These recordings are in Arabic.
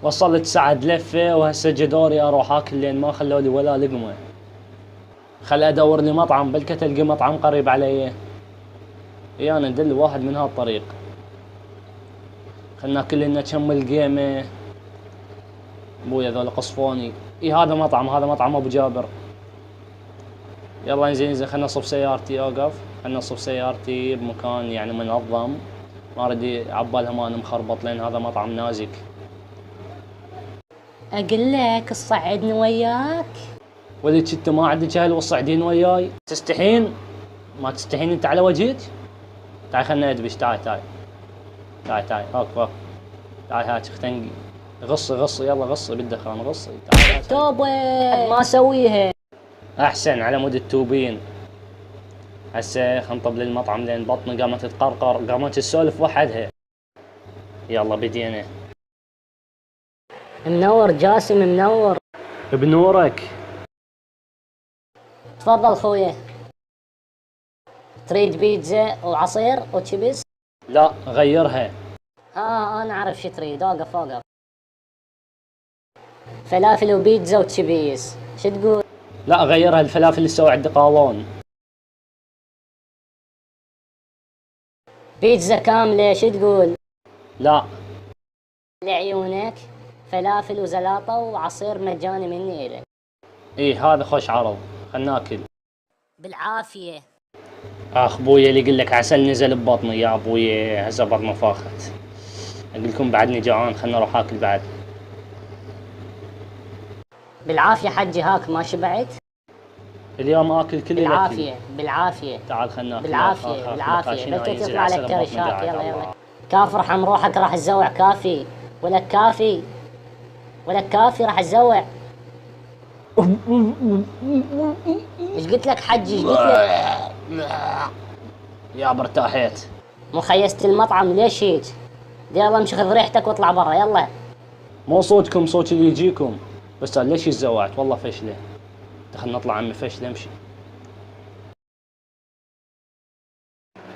وصلت سعد لفه وهسه جدوري اروح اكل لين ما خلوا لي ولا لقمه. خل ادور لي مطعم بلكي تلقى مطعم قريب علي. انا ندل واحد من هالطريق. خلنا ناكل لنا كم القيمه. ابويا ذول قصفوني. هذا مطعم ابو جابر. يلا انزين خلنا نصف سيارتي. اوقف خلنا نصف سيارتي بمكان يعني منظم. ما اريد عبالها ما انا مخربط لان هذا مطعم نازك. اقول لك تصعدني وياك. ولد انت ما عندك اهل والصعدين وياي؟ تستحين؟ ما تستحين انت على وجهك؟ تعال خلنا ندبش. تعال هاك تعال هاك اختنقي. غصي يلا غصي بالدخان غصي. تعال توبه ما اسويها. احسن على مود التوبين. هسه خنطب للمطعم لين بطني قامت تقرقر قامت تسولف وحدها. يلا بدينا. منور جاسم منور. بنورك. تفضل خويا. تريد بيتزا وعصير وتشيبس؟ لا غيرها. انا اعرف شو تريد. اوقف. فلافل وبيتزا وتشيبس شو تقول؟ لا غيرها الفلافل اللي سوى عند قاوون. بيتزا كاملة شو تقول؟ لا لعيونك فلافل وزلاطة وعصير مجاني مني إلك. هذا خوش عرض. خلنا ناكل. بالعافية. اخ بويا اللي يقول لك عسل نزل ببطني يا ابويا هسه بطني فاخت. اقول لكم بعدني جوعان خلنا نروح اكل بعد. بالعافية حجي هاك ما شبعت؟ اليوم اكل كل بالعافية. تعال خلنا ناكل. بالعافية بلكي تطلع لك كرشات. يلا كافي راح نروحك راح تزوع كافي. ولك كافي راح تزوع. ايش قلت لك حجي ايش قلت لك؟ يا برتاحيت. مو خيست المطعم ليش هيك؟ يلا امشي خذ ريحتك واطلع برا يلا. مو صوتكم صوت اللي يجيكم. بس ليش تزوعت والله فشله. خلنا نطلع عمي فشله امشي.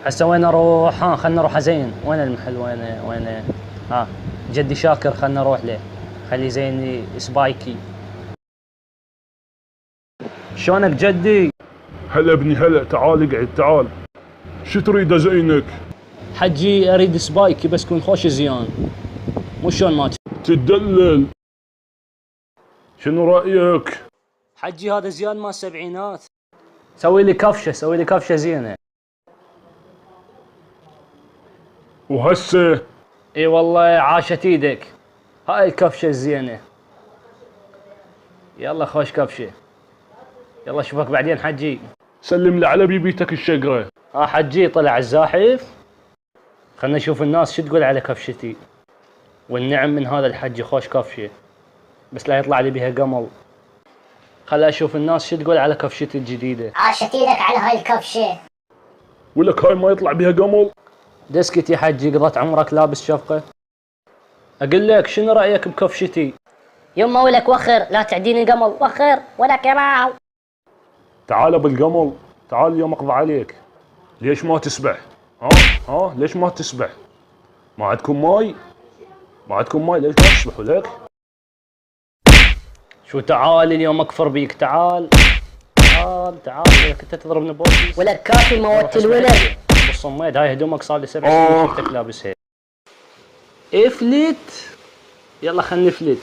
هسه وين اروح؟ خلنا نروح زين. وين المحل؟ وين جدي شاكر خلنا نروح له. خلي زين سبايكي. شلونك جدي؟ هلا ابني هلا. تعال اقعد تعال. شو تريد زينك؟ حجي اريد سبايكي بس يكون خوش زيان. مو شلون ما تدلل. شنو رايك؟ حجي هذا زيان مال السبعينات. سوي لي كفشه زينه. وهسه؟ اي والله عاشت ايدك. هاي الكفشه الزينه. يلا خوش كفشه. يلا اشوفك بعدين حجي. سلم لي على بيبيتك الشقره. حجي طلع الزاحف. خلنا نشوف الناس شو تقول على كفشتي. والنعم من هذا الحجي خوش كفشه. بس لا يطلع لي بها قمل. خلنا اشوف الناس شو تقول على كفشتي الجديده. عاشت ايدك على هاي الكفشه. ولك هاي ما يطلع بها قمل. دسكت يا حجي قضيت عمرك لابس شفقه. اقول لك شنو رايك بكفشتي؟ يما ولك وخر لا تعديني قمل. وخر ولك يا راو. تعال بالقمل. تعال اليوم اقضي عليك. ليش ما تسبح؟ ليش ما تسبح؟ ما عندكم ماي ليش ما تسبحوا لك؟ شو تعال اليوم اكفر بيك. تعال كنت تضربني بوكس. ولك كافي موت الولد. بالصميد هاي هدومك صار لي 7 سنين شفتك لابسها. افلت. يلا خلنا نفلت.